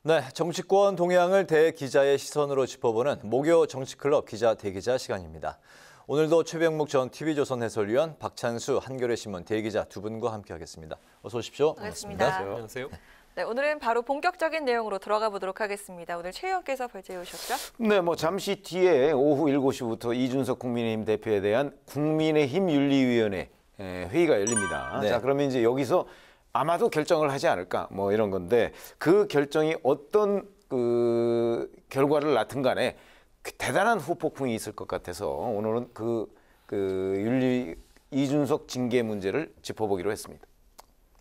네, 정치권 동향을 대기자의 시선으로 짚어보는 목요 정치클럽 기자 대기자 시간입니다. 오늘도 최병묵 전 TV조선 해설위원, 박찬수 한겨레신문 대기자 두 분과 함께하겠습니다. 어서 오십시오. 반갑습니다. 안녕하세요. 네, 오늘은 바로 본격적인 내용으로 들어가 보도록 하겠습니다. 오늘 최 의원께서 발제해 오셨죠? 네, 잠시 뒤에 오후 7시부터 이준석 국민의힘 대표에 대한 국민의힘 윤리위원회 회의가 열립니다. 네. 자, 그러면 이제 여기서 아마도 결정을 하지 않을까 이런 건데 그 결정이 어떤 결과를 낳든 간에 대단한 후폭풍이 있을 것 같아서 오늘은 이준석 징계 문제를 짚어보기로 했습니다.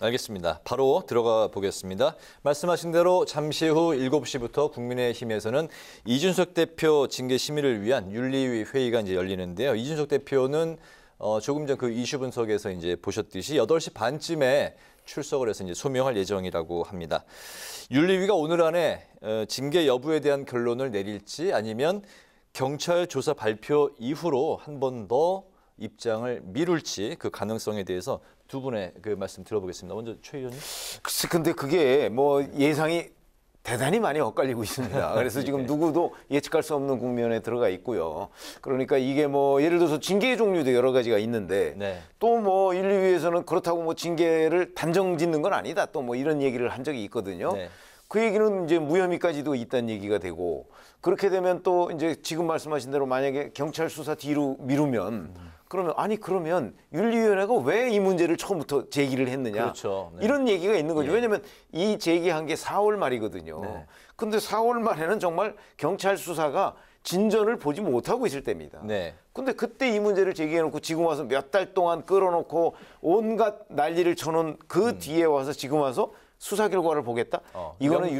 알겠습니다. 바로 들어가 보겠습니다. 말씀하신 대로 잠시 후 7시부터 국민의힘에서는 이준석 대표 징계 심의를 위한 윤리위 회의가 이제 열리는데요. 이준석 대표는 조금 전 그 이슈 분석에서 이제 보셨듯이 8시 반쯤에 출석을 해서 이제 소명할 예정이라고 합니다. 윤리위가 오늘 안에 징계 여부에 대한 결론을 내릴지 아니면 경찰 조사 발표 이후로 한 번 더 입장을 미룰지 그 가능성에 대해서 두 분의 그 말씀 들어보겠습니다. 먼저 최 의원님. 글쎄, 근데 그게 예상이 대단히 많이 엇갈리고 있습니다. 그래서 지금 누구도 예측할 수 없는 국면에 들어가 있고요. 그러니까 이게 예를 들어서 징계의 종류도 여러 가지가 있는데 네. 또 윤리위에서는 그렇다고 징계를 단정 짓는 건 아니다. 또 이런 얘기를 한 적이 있거든요. 네. 그 얘기는 이제 무혐의까지도 있다는 얘기가 되고 그렇게 되면 또 이제 지금 말씀하신 대로 만약에 경찰 수사 뒤로 미루면 그러면 윤리위원회가 왜 이 문제를 처음부터 제기를 했느냐. 그렇죠. 네. 이런 얘기가 있는 거죠. 왜냐하면 이 제기한 게 4월 말이거든요. 네. 근데 4월 말에는 정말 경찰 수사가 진전을 보지 못하고 있을 때입니다. 네. 근데 그때 이 문제를 제기해놓고 지금 와서 몇 달 동안 끌어놓고 온갖 난리를 쳐놓은 그 뒤에 와서 지금 와서 수사 결과를 보겠다? 이거는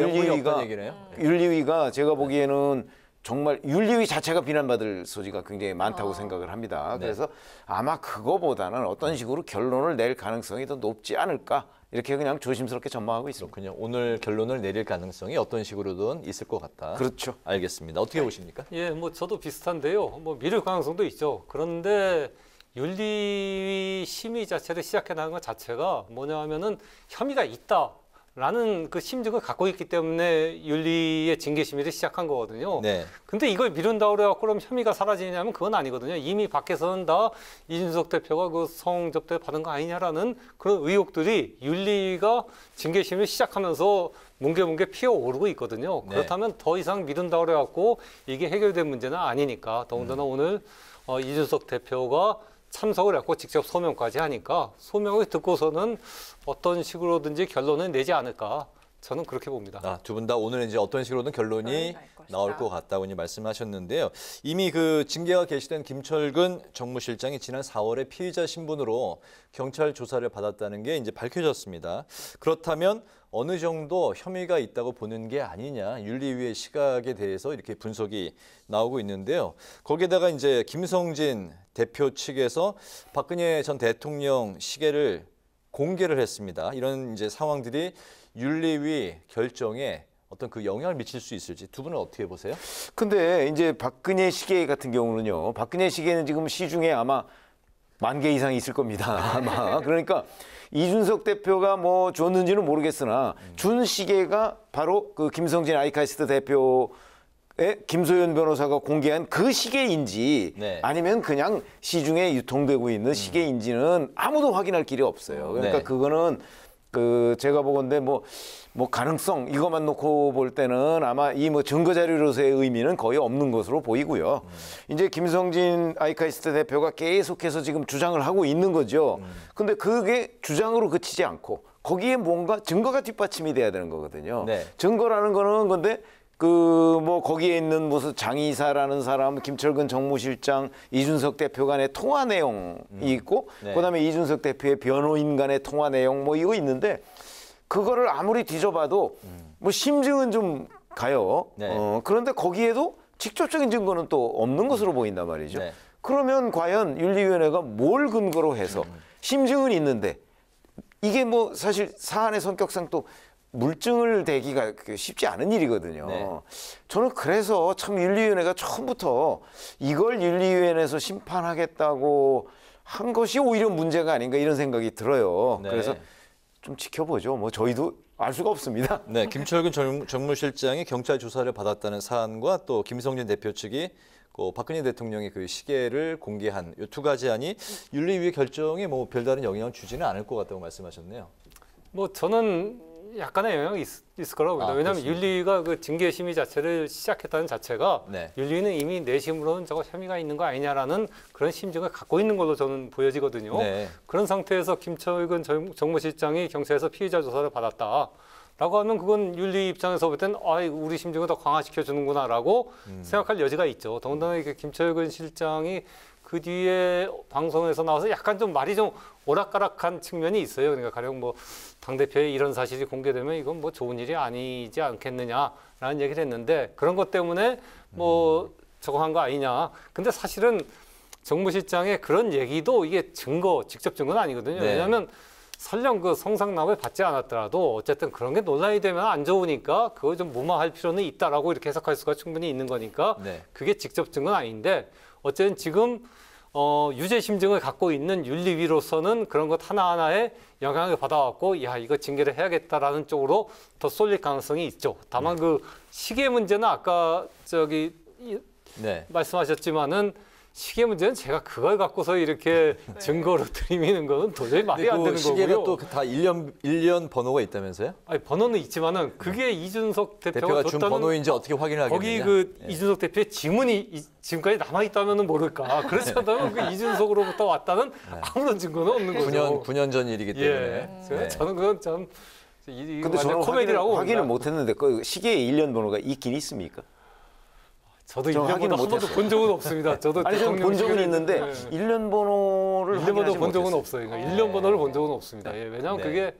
윤리위가 제가 보기에는 정말 윤리위 자체가 비난받을 소지가 굉장히 많다고 생각을 합니다. 네. 그래서 아마 그거보다는 어떤 식으로 결론을 낼 가능성이 더 높지 않을까 이렇게 그냥 조심스럽게 전망하고 있습니다. 그렇군요. 오늘 결론을 내릴 가능성이 어떤 식으로든 있을 것 같다. 그렇죠. 알겠습니다. 어떻게 보십니까? 예, 저도 비슷한데요. 미룰 가능성도 있죠. 그런데 윤리위 심의 자체를 시작해 나간 것 자체가 뭐냐 하면은 혐의가 있다라는 그 심증을 갖고 있기 때문에 윤리의 징계 심의를 시작한 거거든요. 네. 근데 이걸 미룬다고 그래갖고 그럼 혐의가 사라지냐면 그건 아니거든요. 이미 밖에서는 다 이준석 대표가 그 성접대 받은 거 아니냐라는 그런 의혹들이 윤리가 징계 심의를 시작하면서 뭉게뭉게 피어오르고 있거든요. 네. 그렇다면 더 이상 미룬다고 그래갖고 이게 해결된 문제는 아니니까 더군다나 오늘 이준석 대표가 참석을 했고 직접 소명까지 하니까 소명을 듣고서는 어떤 식으로든지 결론을 내지 않을까 저는 그렇게 봅니다. 두 분 다 오늘 이제 어떤 식으로든 결론이 나올 것 같다고 말씀하셨는데요. 이미 그 징계가 개시된 김철근 정무실장이 지난 4월에 피의자 신분으로 경찰 조사를 받았다는 게 이제 밝혀졌습니다. 그렇다면 어느 정도 혐의가 있다고 보는 게 아니냐 윤리위의 시각에 대해서 이렇게 분석이 나오고 있는데요. 거기에다가 이제 김성진 대표 측에서 박근혜 전 대통령 시계를 공개를 했습니다. 이런 이제 상황들이 윤리위 결정에 어떤 그 영향을 미칠 수 있을지 두 분은 어떻게 보세요? 근데 이제 박근혜 시계 같은 경우는요. 박근혜 시계는 지금 시중에 아마 10,000개 이상이 있을 겁니다. 아마. 그러니까 이준석 대표가 줬는지는 모르겠으나 준 시계가 바로 그 김성진 아이카이스트 대표의 김소연 변호사가 공개한 그 시계인지 네. 아니면 그냥 시중에 유통되고 있는 시계인지는 아무도 확인할 길이 없어요. 그러니까 네. 그거는 제가 보건대 가능성 이것만 놓고 볼 때는 아마 이 증거 자료로서의 의미는 거의 없는 것으로 보이고요. 이제 김성진 아이카이스트 대표가 계속해서 지금 주장을 하고 있는 거죠. 근데 그게 주장으로 그치지 않고 거기에 뭔가 증거가 뒷받침이 돼야 되는 거거든요. 네. 증거라는 거는 근데 거기에 있는 무슨 장이사라는 사람, 김철근 정무실장, 이준석 대표 간의 통화 내용이 있고, 네. 그다음에 이준석 대표의 변호인 간의 통화 내용 이거 있는데, 그거를 아무리 뒤져봐도 심증은 좀 가요. 네. 그런데 거기에도 직접적인 증거는 또 없는 것으로 보인단 말이죠. 네. 그러면 과연 윤리위원회가 뭘 근거로 해서 심증은 있는데, 이게 사실 사안의 성격상 또 물증을 대기가 쉽지 않은 일이거든요. 네. 저는 그래서 참 윤리위원회가 처음부터 이걸 윤리위원회에서 심판하겠다고 한 것이 오히려 문제가 아닌가 이런 생각이 들어요. 네. 그래서 좀 지켜보죠. 저희도 알 수가 없습니다. 네, 김철근 정무실장이 경찰 조사를 받았다는 사안과 또 김성진 대표 측이 박근혜 대통령의 그 시계를 공개한 이 두 가지 안이 윤리위의 결정에 뭐 별다른 영향을 주지는 않을 것 같다고 말씀하셨네요. 뭐 저는 약간의 영향이 있을 거라고 봅니다. 왜냐하면 그렇습니까? 윤리위가 그 징계 심의 자체를 시작했다는 자체가 네. 윤리위는 이미 내심으로는 저거 혐의가 있는 거 아니냐라는 그런 심증을 갖고 있는 걸로 저는 보여지거든요. 네. 그런 상태에서 김철근 정무실장이 경찰에서 피의자 조사를 받았다라고 하면 그건 윤리 입장에서 볼 때는 우리 심증을 더 강화시켜 주는구나라고 생각할 여지가 있죠. 더군다나 이렇게 김철근 실장이 그 뒤에 방송에서 나와서 약간 좀 말이 좀 오락가락한 측면이 있어요. 그러니까 가령 뭐 당대표의 이런 사실이 공개되면 이건 뭐 좋은 일이 아니지 않겠느냐라는 얘기를 했는데 그런 것 때문에 뭐 저거 한 거 아니냐. 근데 사실은 정무실장의 그런 얘기도 이게 직접 증거는 아니거든요. 네. 왜냐하면 설령 그 성상납을 받지 않았더라도 어쨌든 그런 게 논란이 되면 안 좋으니까 그걸 좀 무마할 필요는 있다라고 이렇게 해석할 수가 충분히 있는 거니까 네. 그게 직접 증거는 아닌데 어쨌든 지금 유죄 심증을 갖고 있는 윤리위로서는 그런 것 하나하나에 영향을 받아왔고 야 이거 징계를 해야겠다라는 쪽으로 더 쏠릴 가능성이 있죠. 다만 그 시계 문제는 아까 네. 말씀하셨지만은 시계 문제는 제가 그걸 갖고서 이렇게 증거로 들이미는 거는 도저히 말이 안 그 되는 시계가 거고요. 또 다 1년 번호가 있다면서요? 아니 번호는 있지만은 그게 이준석 대표가 준 줬다는 번호인지 어떻게 확인하겠느냐? 거기 그 예. 이준석 대표의 지문이 지금까지 남아 있다면은 모를까. 그렇지 않다면 그 이준석으로부터 왔다는 아무런 증거는 없는 거죠. 9년 전 일이기 때문에. 예. 네. 저는 그건 참 근데 저는 코미디라고 확인을 봅니다. 못했는데 그 시계에 1년 번호가 있긴 있습니까? 저도 저는 1년 확인을 번호 한 번도 못했어요. 본 적은 없습니다. 저도 아니 저는 본 적은 대통령 있는데 시계를- 1년 번호를 1년 번호 확인하지 본 적은 못했어요. 없어요. 그러니까 1년 번호를 본 적은 없습니다. 예, 왜냐하면 네. 그게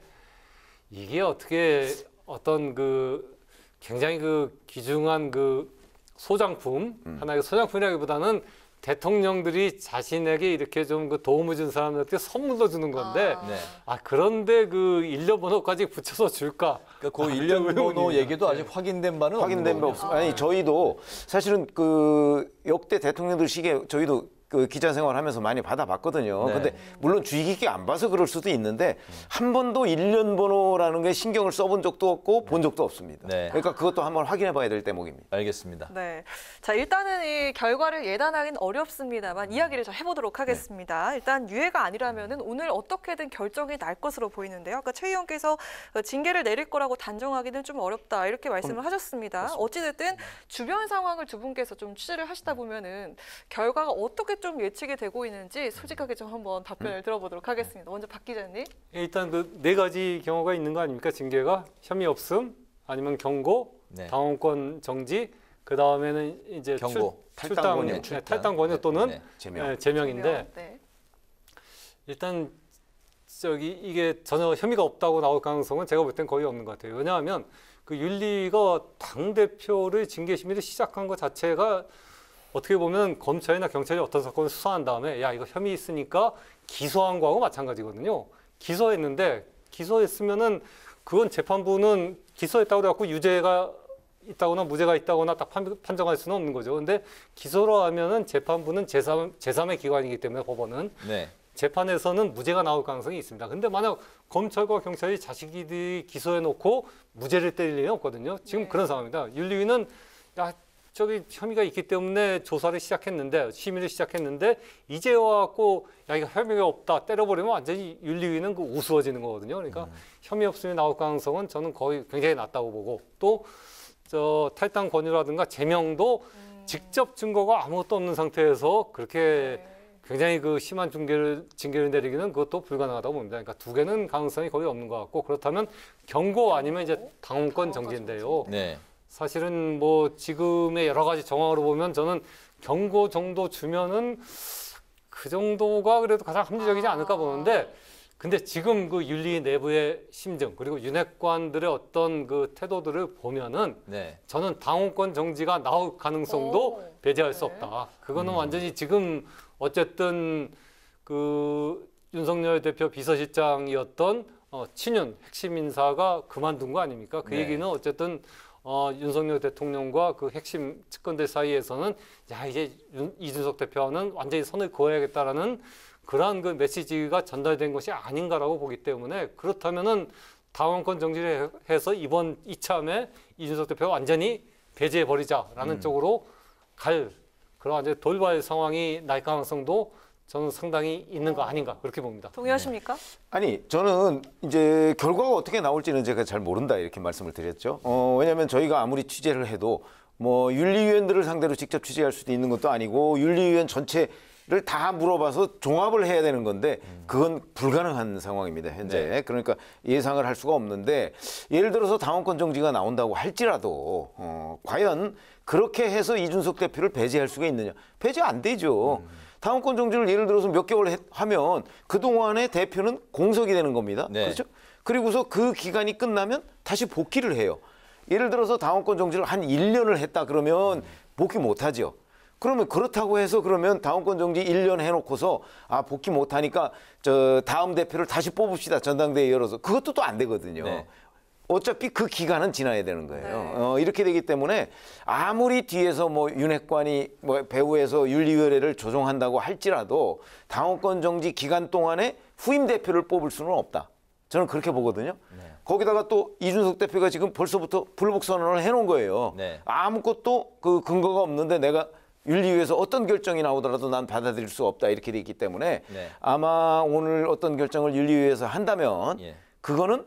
이게 어떻게 어떤 그 굉장히 그 귀중한 그 소장품 하나의 소장품이라기보다는 대통령들이 자신에게 이렇게 좀 그 도움을 준 사람들한테 선물로 주는 건데 네. 그런데 그 1년 번호까지 붙여서 줄까? 그러니까 그 1년 번호 얘기도 아직 확인된 바는 확인된 바 없는 없습니다. 아니 저희도 사실은 그 역대 대통령들 시계 저희도 그 기자 생활하면서 많이 받아봤거든요. 네. 근데 물론 주의 깊게 안 봐서 그럴 수도 있는데 한 번도 1년 번호라는 게 신경을 써본 적도 없고 본 적도 없습니다. 네. 그러니까 그것도 한번 확인해봐야 될 대목입니다. 알겠습니다. 네. 자, 일단은 이 결과를 예단하기는 어렵습니다만 이야기를 좀 해보도록 하겠습니다. 일단 유예가 아니라면은 오늘 어떻게든 결정이 날 것으로 보이는데요. 아까 최 의원께서 징계를 내릴 거라고 단정하기는 좀 어렵다 이렇게 말씀을 하셨습니다. 어찌됐든 주변 상황을 두 분께서 좀 취재를 하시다 보면은 결과가 어떻게 좀 예측이 되고 있는지 솔직하게 좀 한번 답변을 들어보도록 하겠습니다. 먼저 박 기자님. 일단 그 네 가지 경우가 있는 거 아닙니까? 징계가 혐의 없음, 아니면 경고, 네. 당원권 정지, 그 다음에는 이제 경고. 탈당 권유, 탈당 권유 또는 네. 제명. 제명인데 네. 일단 이게 전혀 혐의가 없다고 나올 가능성은 제가 볼 땐 거의 없는 것 같아요. 왜냐하면 그 윤리가 당 대표를 징계 심의를 시작한 것 자체가 어떻게 보면 검찰이나 경찰이 어떤 사건을 수사한 다음에 야 이거 혐의 있으니까 기소한 거하고 마찬가지거든요. 기소했으면은 그건 재판부는 기소했다고 해갖고 유죄가 있다거나 무죄가 있다거나 딱 판정할 수는 없는 거죠. 근데 기소로 하면은 재판부는 제3의 기관이기 때문에 법원은 네. 재판에서는 무죄가 나올 가능성이 있습니다. 근데 만약 검찰과 경찰이 자식들이 기소해놓고 무죄를 때릴 일은 없거든요. 지금 네. 그런 상황입니다. 윤리위는 저기 혐의가 있기 때문에 조사를 시작했는데 심의를 시작했는데 이제 와갖고 야 이거 혐의가 없다 때려버리면 완전히 윤리위는 그 우스워지는 거거든요. 그러니까 혐의 없음이 나올 가능성은 저는 거의 굉장히 낮다고 보고 또 저 탈당 권유라든가 제명도 직접 증거가 아무것도 없는 상태에서 그렇게 굉장히 그 심한 징계를 내리기는 그것도 불가능하다고 봅니다. 그러니까 두 개는 가능성이 거의 없는 것 같고 그렇다면 경고 아니면 이제 당원권 정지인데요. 네. 사실은 뭐 지금의 여러 가지 정황으로 보면 저는 경고 정도 주면은 그 정도가 그래도 가장 합리적이지 않을까 보는데 근데 지금 그 윤리 내부의 심증 그리고 윤핵관들의 어떤 그 태도들을 보면은 네. 저는 당원권 정지가 나올 가능성도 배제할 수 없다. 그거는 완전히 지금 어쨌든 그 윤석열 대표 비서실장이었던 친윤 핵심 인사가 그만둔 거 아닙니까? 그 네. 얘기는 어쨌든 윤석열 대통령과 그 핵심 측근들 사이에서는 야 이제 이준석 대표와는 완전히 선을 그어야겠다라는 그러한 그 메시지가 전달된 것이 아닌가라고 보기 때문에 그렇다면은 당원권 정지를 해서 이번 이참에 이준석 대표가 완전히 배제해버리자라는 쪽으로 갈 그런 이제 돌발 상황이 날 가능성도 저는 상당히 있는 거 아닌가 그렇게 봅니다. 동의하십니까? 아니 저는 이제 결과가 어떻게 나올지는 제가 잘 모른다 이렇게 말씀을 드렸죠. 왜냐하면 저희가 아무리 취재를 해도 뭐 윤리위원들을 상대로 직접 취재할 수도 있는 것도 아니고 윤리위원 전체를 다 물어봐서 종합을 해야 되는 건데 그건 불가능한 상황입니다 현재. 네. 그러니까 예상을 할 수가 없는데 예를 들어서 당원권 정지가 나온다고 할지라도 과연 그렇게 해서 이준석 대표를 배제할 수가 있느냐? 배제 안 되죠. 당원권 정지를 예를 들어서 몇 개월 하면 그동안의 대표는 공석이 되는 겁니다. 네. 그렇죠? 그리고서 그 기간이 끝나면 다시 복귀를 해요. 예를 들어서 당원권 정지를 한 1년을 했다 그러면 복귀 못 하죠. 그러면 그렇다고 해서 그러면 당원권 정지 1년 해놓고서 복귀 못 하니까 저 다음 대표를 다시 뽑읍시다. 전당대회 열어서. 그것도 또 안 되거든요. 네. 어차피 그 기간은 지나야 되는 거예요. 네. 이렇게 되기 때문에 아무리 뒤에서 뭐 윤핵관이 뭐 배후에서 윤리위원회를 조정한다고 할지라도 당원권 정지 기간 동안에 후임 대표를 뽑을 수는 없다. 저는 그렇게 보거든요. 네. 거기다가 또 이준석 대표가 지금 벌써부터 불복 선언을 해놓은 거예요. 네. 아무것도 그 근거가 없는데 내가 윤리위에서 어떤 결정이 나오더라도 난 받아들일 수 없다 이렇게 돼 있기 때문에 네. 아마 오늘 어떤 결정을 윤리위에서 한다면 예. 그거는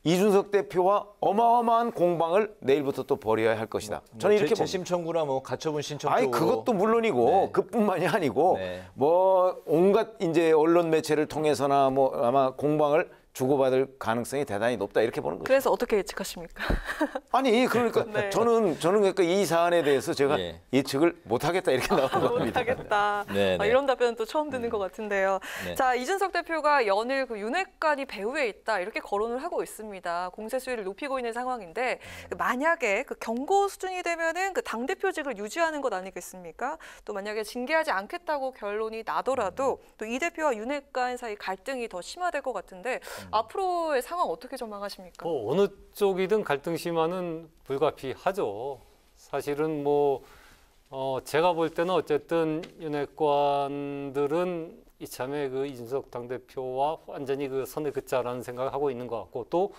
이준석 대표와 어마어마한 공방을 내일부터 또 벌여야 할 것이다. 저는 이렇게 봅니다. 재심 청구나 뭐 가처분 신청 아니 쪽으로. 그것도 물론이고 네. 그뿐만이 아니고 네. 뭐 온갖 이제 언론 매체를 통해서나 뭐 아마 공방을 주고받을 가능성이 대단히 높다 이렇게 보는 거죠. 그래서 어떻게 예측하십니까? 아니 그러니까 네. 저는 그러니까 이 사안에 대해서 제가 예. 예측을 못하겠다 이렇게 나오는 겁니다. 못하겠다. 네, 네. 이런 답변은 또 처음 듣는 것 같은데요. 네. 자, 이준석 대표가 연일 그 윤핵관이 배후에 있다 이렇게 거론을 하고 있습니다. 공세 수위를 높이고 있는 상황인데 만약에 그 경고 수준이 되면은 그 당 대표직을 유지하는 것 아니겠습니까? 또 만약에 징계하지 않겠다고 결론이 나더라도 또 이 대표와 윤핵관 사이 갈등이 더 심화될 것 같은데 앞으로의 상황 어떻게 전망하십니까? 뭐 어느 쪽이든 갈등 심화는 불가피하죠. 사실은 뭐 제가 볼 때는 어쨌든 윤핵관들은 이참에 그 이준석 당대표와 완전히 그 선을 긋자라는 생각을 하고 있는 것 같고 또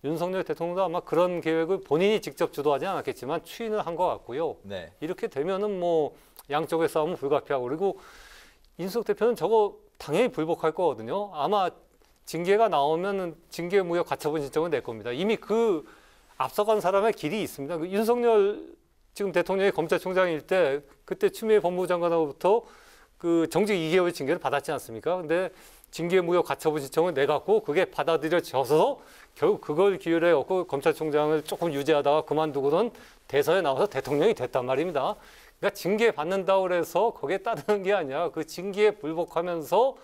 윤석열 대통령도 아마 그런 계획을 본인이 직접 주도하지 않았겠지만 추인을 한 것 같고요. 네. 이렇게 되면은 뭐 양쪽의 싸움은 불가피하고 그리고 이준석 대표는 저거 당연히 불복할 거거든요. 아마 징계가 나오면은 징계 무효 가처분 신청을 낼 겁니다. 이미 그 앞서간 사람의 길이 있습니다. 그 윤석열 지금 대통령이 검찰총장일 때 그때 추미애 법무장관으로부터 그 정직 2개월 징계를 받았지 않습니까? 근데 징계 무효 가처분 신청을 내갖고 그게 받아들여져서 결국 그걸 기회로 해갖고 검찰총장을 조금 유지하다가 그만두고는 대선에 나와서 대통령이 됐단 말입니다. 그러니까 징계 받는다고 해서 거기에 따르는 게 아니라 그 징계에 불복하면서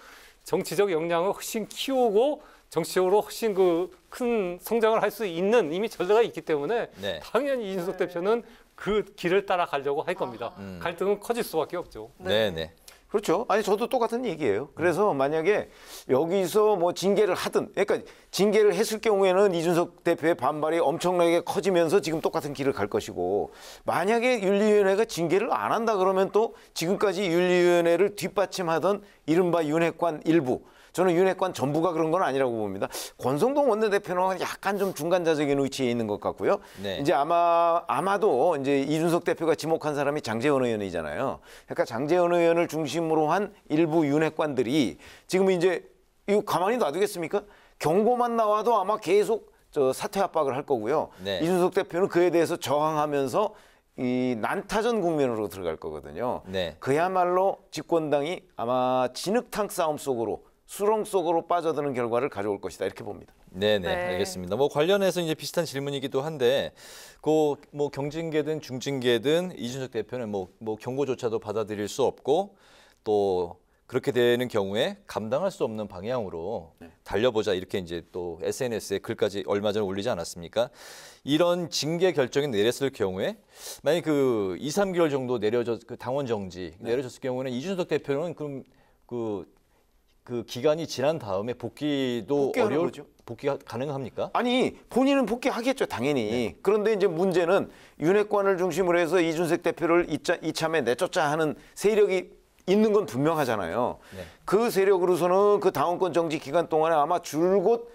정치적 역량을 훨씬 키우고 정치적으로 훨씬 그 큰 성장을 할 수 있는 이미 전례가 있기 때문에 네. 당연히 이준석 대표는 그 길을 따라가려고 할 겁니다. 갈등은 커질 수밖에 없죠. 네, 네. 그렇죠. 아니 저도 똑같은 얘기예요. 그래서 만약에 여기서 뭐 징계를 하든, 그러니까 징계를 했을 경우에는 이준석 대표의 반발이 엄청나게 커지면서 지금 똑같은 길을 갈 것이고, 만약에 윤리위원회가 징계를 안 한다 그러면 또 지금까지 윤리위원회를 뒷받침하던 이른바 윤핵관 일부, 저는 윤핵관 전부가 그런 건 아니라고 봅니다. 권성동 원내대표는 약간 좀 중간자적인 위치에 있는 것 같고요. 네. 이제 아마도 이제 이준석 대표가 지목한 사람이 장제원 의원이잖아요. 그러니까 장제원 의원을 중심으로 한 일부 윤핵관들이 지금 이제 이거 가만히 놔두겠습니까? 경고만 나와도 아마 계속 저 사퇴 압박을 할 거고요. 네. 이준석 대표는 그에 대해서 저항하면서 이 난타전 국면으로 들어갈 거거든요. 네. 그야말로 집권당이 아마 진흙탕 싸움 속으로 수렁 속으로 빠져드는 결과를 가져올 것이다 이렇게 봅니다. 네네, 네. 알겠습니다. 뭐 관련해서 이제 비슷한 질문이기도 한데, 그 뭐 경징계든 중징계든 이준석 대표는 뭐 경고조차도 받아들일 수 없고 또 그렇게 되는 경우에 감당할 수 없는 방향으로 달려보자 이렇게 이제 또 SNS에 글까지 얼마 전에 올리지 않았습니까? 이런 징계 결정이 내렸을 경우에 만약 그 2, 3개월 정도 그 당원 정지 내려졌을 경우에는 이준석 대표는 그럼 그 기간이 지난 다음에 복귀도 복귀하는 거죠. 복귀가 가능합니까? 아니 본인은 복귀하겠죠 당연히. 그런데 이제 문제는 윤핵관을 중심으로 해서 이준석 대표를 이참에 내쫓자 하는 세력이 있는 건 분명하잖아요. 네. 그 세력으로서는 그 당원권 정지 기간 동안에 아마 줄곧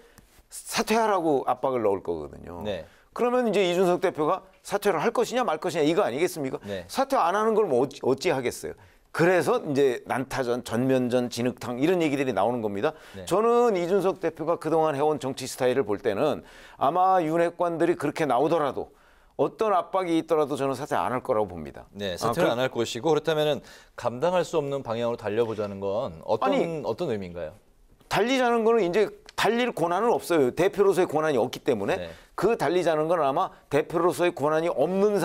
사퇴하라고 압박을 넣을 거거든요. 네. 그러면 이제 이준석 대표가 사퇴를 할 것이냐 말 것이냐 이거 아니겠습니까? 네. 사퇴 안 하는 걸 뭐 어찌 하겠어요. 그래서 이제 난타전, 전면전, 진흙탕 이런 얘기들이 나오는 겁니다. 네. 저는 이준석 대표가 그동안 해온 정치 스타일을 볼 때는 아마 윤핵관들이 그렇게 나오더라도 어떤 압박이 있더라도 저는 사퇴 안 할 거라고 봅니다. 네, 사퇴를 안 할 것이고 그렇다면은 감당할 수 없는 방향으로 달려보자는 건 어떤 의미인가요? 달리자는 거는 이제 달릴 권한은 없어요. 대표로서의 권한이 없기 때문에 네. 그 달리자는 건 아마 대표로서의 권한이 없는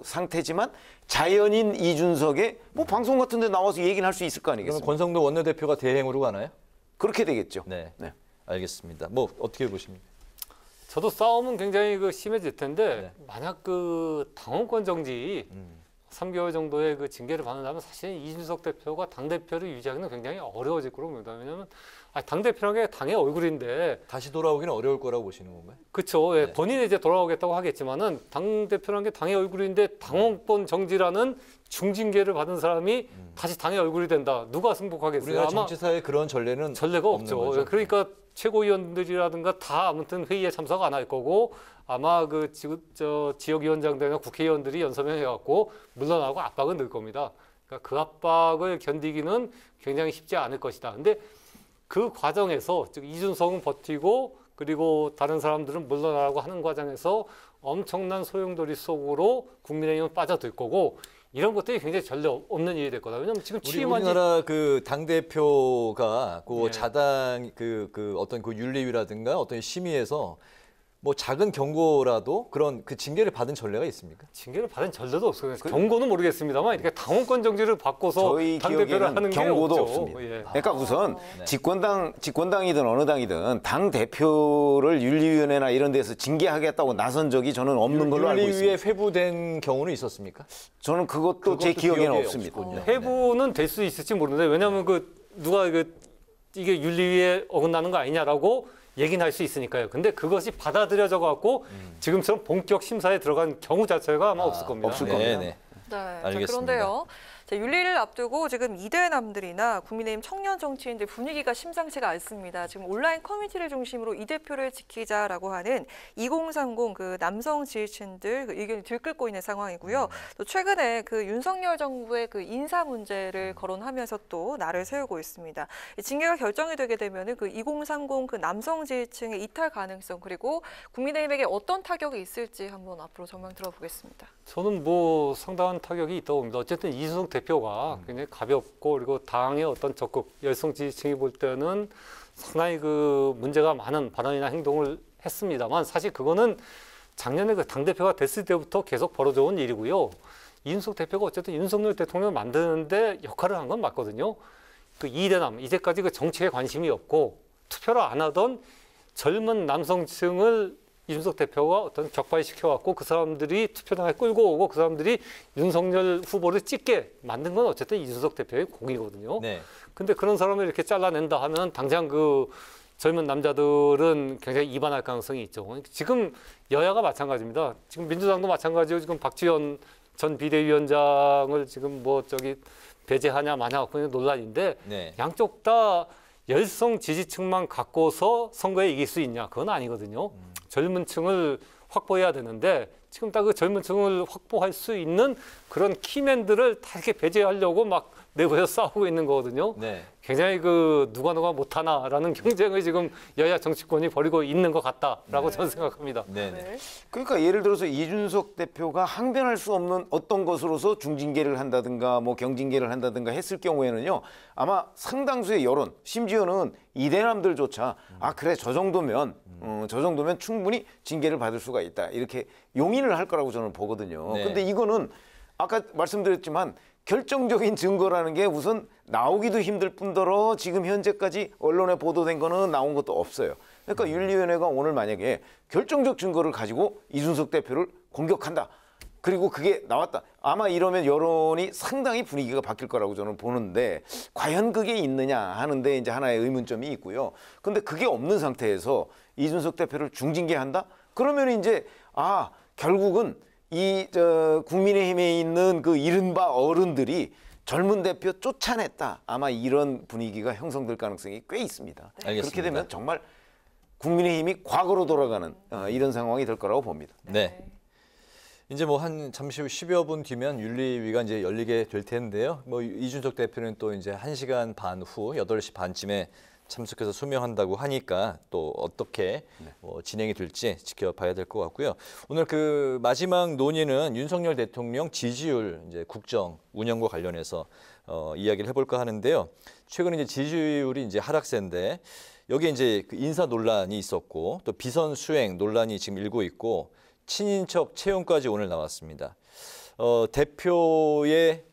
상태지만 자연인 이준석의 뭐 방송 같은 데 나와서 얘기는 할 수 있을 거 그러면 아니겠습니까? 권성도 원내대표가 대행으로 가나요? 그렇게 되겠죠. 네. 네. 알겠습니다. 뭐 어떻게 보십니까? 저도 싸움은 굉장히 심해질 텐데 네. 만약 그 당원권 정지 3개월 정도의 그 징계를 받는다면 사실 이준석 대표가 당 대표를 유지하기는 굉장히 어려워질 거라고 봅니다. 왜냐하면 당 대표라는 게 당의 얼굴인데 다시 돌아오기는 어려울 거라고 보시는 건가요? 그렇죠. 예, 네. 본인이 이제 돌아오겠다고 하겠지만은 당 대표라는 게 당의 얼굴인데 당원권 정지라는 중징계를 받은 사람이 다시 당의 얼굴이 된다. 누가 승복하겠어요? 우리가 정치사에 그런 전례는 전례가 없는 없죠. 거죠. 예, 그러니까 최고위원들이라든가 다 아무튼 회의에 참석 안 할 거고 아마 그 지역위원장들이나 국회의원들이 연설해갖고 물러나고 압박은 늘 겁니다. 그러니까 그 압박을 견디기는 굉장히 쉽지 않을 것이다. 근데 그 과정에서 즉 이준석은 버티고 그리고 다른 사람들은 물러나라고 하는 과정에서 엄청난 소용돌이 속으로 국민의힘은 빠져들 거고 이런 것들이 굉장히 전례 없는 일이 될 거다. 왜냐하면 지금 취임한 지 우리나라 그 당 대표가 그 네. 자당 그 어떤 그 윤리위라든가 어떤 심의에서 뭐 작은 경고라도 그런 그 징계를 받은 전례가 있습니까? 징계를 받은 전례도 없어요. 경고는 모르겠습니다만 이렇게 당원권 정지를 바꿔서 저희 당 대표를 기억에는 하는 게 경고도 없죠. 없습니다. 예. 그러니까 우선 네. 집권당이든 어느 당이든 당 대표를 윤리위원회나 이런 데서 징계하겠다고 나선 적이 저는 없는 걸로 알고 윤리위에 있습니다. 회부된 경우는 있었습니까? 저는 그것도 제 기억에는 기억에 없습니다. 없군요. 회부는 될 수 있을지 모르는데 왜냐하면 누가 이게 윤리위에 어긋나는 거 아니냐라고 얘기는 할 수 있으니까요. 근데 그것이 받아들여져 갖고 지금처럼 본격 심사에 들어간 경우 자체가 아마 없을 겁니다. 없을 네. 겁니다. 네. 네. 알겠습니다. 자, 그런데요. 자, 윤리를 앞두고 지금 이대남들이나 국민의힘 청년 정치인들 분위기가 심상치가 않습니다. 지금 온라인 커뮤니티를 중심으로 이 대표를 지키자라고 하는 2030 그 남성 지지층들 그 의견이 들끓고 있는 상황이고요. 또 최근에 그 윤석열 정부의 그 인사 문제를 거론하면서 또 날을 세우고 있습니다. 이 징계가 결정이 되게 되면은 그 2030 그 남성 지지층의 이탈 가능성 그리고 국민의힘에게 어떤 타격이 있을지 한번 앞으로 전망 들어보겠습니다. 저는 뭐 상당한 타격이 있다고 봅니다. 어쨌든 이준석 대표가 굉장히 가볍고 그리고 당의 어떤 적극 열성 지지층이 볼 때는 상당히 그 문제가 많은 발언이나 행동을 했습니다만 사실 그거는 작년에 그 당대표가 됐을 때부터 계속 벌어져 온 일이고요. 이준석 대표가 어쨌든 윤석열 대통령을 만드는데 역할을 한 건 맞거든요. 그 이대남 이제까지 그 정치에 관심이 없고 투표를 안 하던 젊은 남성층을 이준석 대표가 어떤 격파시켜왔고 그 사람들이 투표장에 끌고 오고 그 사람들이 윤석열 후보를 찍게 만든 건 어쨌든 이준석 대표의 공이거든요. 네. 근데 그런 사람을 이렇게 잘라낸다 하면 당장 그 젊은 남자들은 굉장히 이반할 가능성이 있죠. 지금 여야가 마찬가지입니다. 지금 민주당도 마찬가지고 지금 박지원 전 비대위원장을 지금 배제하냐 마냐 갖고 있는 논란인데 네. 양쪽 다 열성 지지층만 갖고서 선거에 이길 수 있냐? 그건 아니거든요. 젊은 층을 확보해야 되는데 지금 딱 그 젊은 층을 확보할 수 있는 그런 키맨들을 다 이렇게 배제하려고 막 내부에서 싸우고 있는 거거든요. 네. 굉장히 누가 못하나라는 경쟁을 지금 여야 정치권이 벌이고 있는 것 같다라고 저는 생각합니다. 네. 네. 그러니까 예를 들어서 이준석 대표가 항변할 수 없는 어떤 것으로서 중징계를 한다든가 뭐 경징계를 한다든가 했을 경우에는요. 아마 상당수의 여론, 심지어는 이대남들조차 그래 저 정도면 충분히 징계를 받을 수가 있다. 이렇게 용인을 할 거라고 저는 보거든요. 네. 근데 이거는 아까 말씀드렸지만 결정적인 증거라는 게 우선 나오기도 힘들 뿐더러 지금 현재까지 언론에 보도된 거는 나온 것도 없어요. 그러니까 윤리위원회가 오늘 만약에 결정적 증거를 가지고 이준석 대표를 공격한다. 그리고 그게 나왔다. 아마 이러면 여론이 상당히 분위기가 바뀔 거라고 저는 보는데 과연 그게 있느냐 하는데 이제 하나의 의문점이 있고요. 근데 그게 없는 상태에서 이준석 대표를 중징계한다? 그러면 이제 결국은 국민의힘에 있는 그 이른바 어른들이 젊은 대표 쫓아냈다. 아마 이런 분위기가 형성될 가능성이 꽤 있습니다. 알겠습니다. 그렇게 되면 정말 국민의힘이 과거로 돌아가는 이런 상황이 될 거라고 봅니다. 네. 이제 뭐 한 잠시 후 10여 분 뒤면 윤리위가 이제 열리게 될 텐데요. 뭐 이준석 대표는 또 이제 1시간 반 후 8시 반쯤에 참석해서 소명한다고 하니까 또 어떻게 진행이 될지 지켜봐야 될 것 같고요. 오늘 그 마지막 논의는 윤석열 대통령 지지율 이제 국정 운영과 관련해서 이야기를 해볼까 하는데요. 최근 이제 지지율이 이제 하락세인데 여기에 이제 그 인사 논란이 있었고 또 비선 수행 논란이 지금 일고 있고 친인척 채용까지 오늘 나왔습니다. 대표의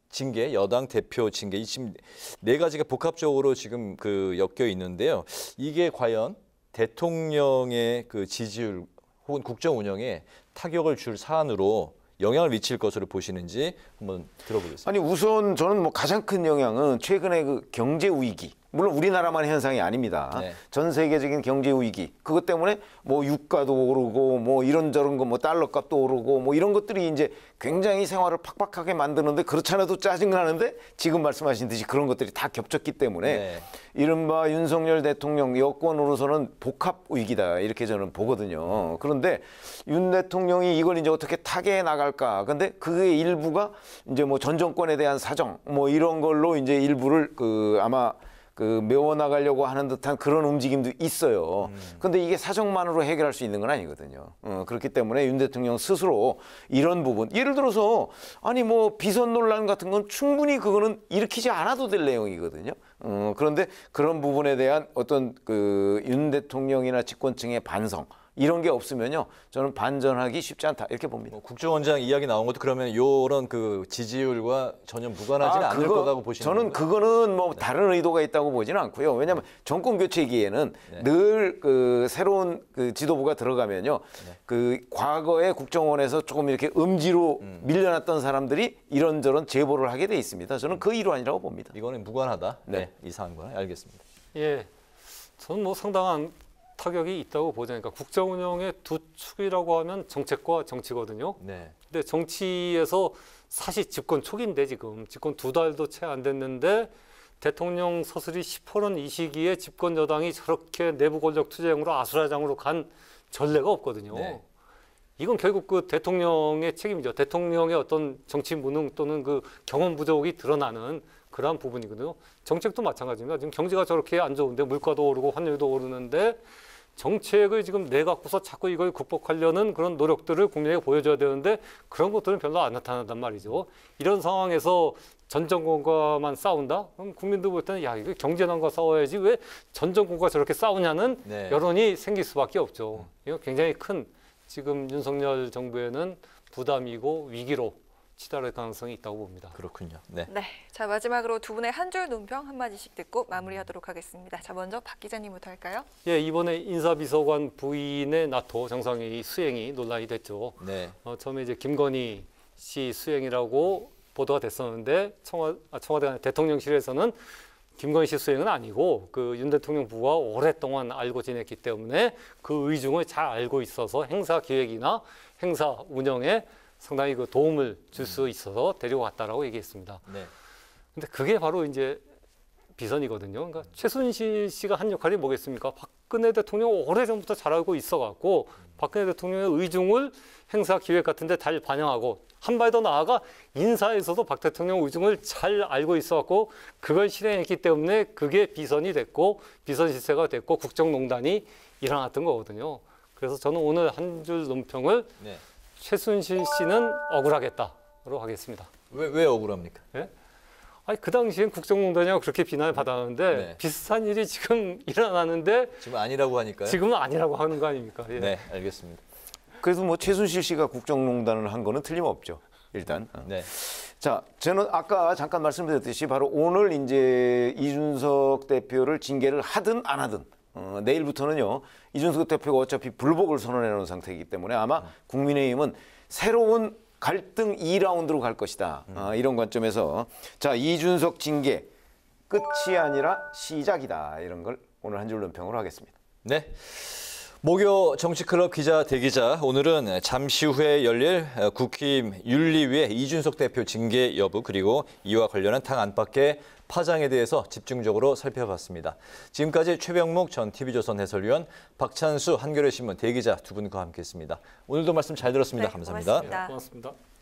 징계, 여당 대표 징계, 이 지금 네 가지가 복합적으로 지금 그 엮여 있는데요. 이게 과연 대통령의 그 지지율 혹은 국정 운영에 타격을 줄 사안으로 영향을 미칠 것으로 보시는지 한번 들어보겠습니다. 아니 우선 저는 뭐 가장 큰 영향은 최근에 그 경제 위기, 물론 우리나라만의 현상이 아닙니다. 네. 전 세계적인 경제 위기, 그것 때문에 뭐 유가도 오르고 뭐 이런저런 거 뭐 달러 값도 오르고 뭐 이런 것들이 이제 굉장히 생활을 팍팍하게 만드는데 그렇지 않아도 짜증나는데 지금 말씀하신 듯이 그런 것들이 다 겹쳤기 때문에 네. 이른바 윤석열 대통령 여권으로서는 복합 위기다 이렇게 저는 보거든요. 그런데 윤 대통령이 이걸 이제 어떻게 타개해 나갈까? 근데 그의 일부가 이제 뭐 전 정권에 대한 사정 뭐 이런 걸로 이제 일부를 그 아마 그 메워나가려고 하는 듯한 그런 움직임도 있어요. 근데 이게 사정만으로 해결할 수 있는 건 아니거든요. 그렇기 때문에 윤 대통령 스스로 이런 부분, 예를 들어서 아니 뭐 비선 논란 같은 건 충분히 그거는 일으키지 않아도 될 내용이거든요. 그런데 그런 부분에 대한 어떤 그 윤 대통령이나 집권층의 반성 이런 게 없으면요, 저는 반전하기 쉽지 않다 이렇게 봅니다. 국정원장 이야기 나온 것도 그러면 이런 그 지지율과 전혀 무관하지는 않을 거라고 보시는 저는 건가요? 그거는 뭐 다른 의도가 있다고 보지는 않고요. 왜냐하면 정권 교체기에는 늘 그 새로운 그 지도부가 들어가면요, 그 과거에 국정원에서 조금 이렇게 음지로 밀려났던 사람들이 이런저런 제보를 하게 돼 있습니다. 저는 그 일환이라고 봅니다. 이거는 무관하다. 네. 네, 이상한 거는 알겠습니다. 예, 저는 뭐 상당한 타격이 있다고 보죠. 그러니까 국정 운영의 두 축이라고 하면 정책과 정치거든요. 네. 근데 정치에서 사실 집권 초기인데 지금 집권 2달도 채 안 됐는데 대통령 서슬이 10호는 이 시기에 집권 여당이 저렇게 내부 권력 투쟁으로 아수라장으로 간 전례가 없거든요. 네. 이건 결국 그 대통령의 책임이죠. 대통령의 어떤 정치 무능 또는 그 경험 부족이 드러나는 그러한 부분이거든요. 정책도 마찬가지입니다. 지금 경제가 저렇게 안 좋은데 물가도 오르고 환율도 오르는데 정책을 지금 내갖고서 자꾸 이걸 극복하려는 그런 노력들을 국민에게 보여줘야 되는데 그런 것들은 별로 안 나타난단 말이죠. 이런 상황에서 전 정권과만 싸운다? 그럼 국민들 볼 때는 야, 이거 경제난과 싸워야지 왜 전 정권과 저렇게 싸우냐는 네. 여론이 생길 수밖에 없죠. 이거 굉장히 큰 지금 윤석열 정부에는 부담이고 위기로 치달을 가능성이 있다고 봅니다. 그렇군요. 네. 네. 자, 마지막으로 두 분의 한 줄 논평 한마디씩 듣고 마무리하도록 하겠습니다. 자, 먼저 박 기자님부터 할까요? 예, 이번에 인사비서관 부인의 나토 정상회의 수행이 논란이 됐죠. 네. 처음에 이제 김건희 씨 수행이라고 보도가 됐었는데 청와대 대통령실에서는 김건희 씨 수행은 아니고 그 윤 대통령 부부가 오랫동안 알고 지냈기 때문에 그 의중을 잘 알고 있어서 행사 기획이나 행사 운영에 상당히 그 도움을 줄 수 있어서 데리고 갔다라고 얘기했습니다. 네. 근데 그게 바로 이제 비선이거든요. 그러니까 최순실 씨가 한 역할이 뭐겠습니까? 박근혜 대통령 오래전부터 잘 알고 있어갖고 박근혜 대통령의 의중을 행사 기획 같은데 잘 반영하고 한 발 더 나아가 인사에서도 박 대통령 의중을 잘 알고 있어갖고 그걸 실행했기 때문에 그게 비선이 됐고 비선 실세가 됐고 국정농단이 일어났던 거거든요. 그래서 저는 오늘 한 줄 논평을 네. 최순실 씨는 억울하겠다로 하겠습니다. 왜 억울합니까? 예? 아니 그 당시엔 국정농단이라고 그렇게 비난을 받았는데 네. 비슷한 일이 지금 일어나는데 지금 아니라고 하니까요. 지금은 아니라고 하는 거 아닙니까? 예. 네, 알겠습니다. 그래서 뭐 최순실 씨가 국정농단을 한 거는 틀림없죠. 일단. 네. 자, 저는 아까 잠깐 말씀드렸듯이 바로 오늘 이제 이준석 대표를 징계를 하든 안 하든 내일부터는요, 이준석 대표가 어차피 불복을 선언해 놓은 상태이기 때문에 아마 국민의힘은 새로운 갈등 2라운드로 갈 것이다. 이런 관점에서 자, 이준석 징계 끝이 아니라 시작이다. 이런 걸 오늘 한 줄 논평으로 하겠습니다. 네. 목요 정치클럽 기자 대기자, 오늘은 잠시 후에 열릴 국힘 윤리위의 이준석 대표 징계 여부 그리고 이와 관련한 당 안팎의 파장에 대해서 집중적으로 살펴봤습니다. 지금까지 최병묵 전 TV조선 해설위원, 박찬수 한겨레신문 대기자 두 분과 함께했습니다. 오늘도 말씀 잘 들었습니다. 네, 감사합니다. 고맙습니다. 고맙습니다.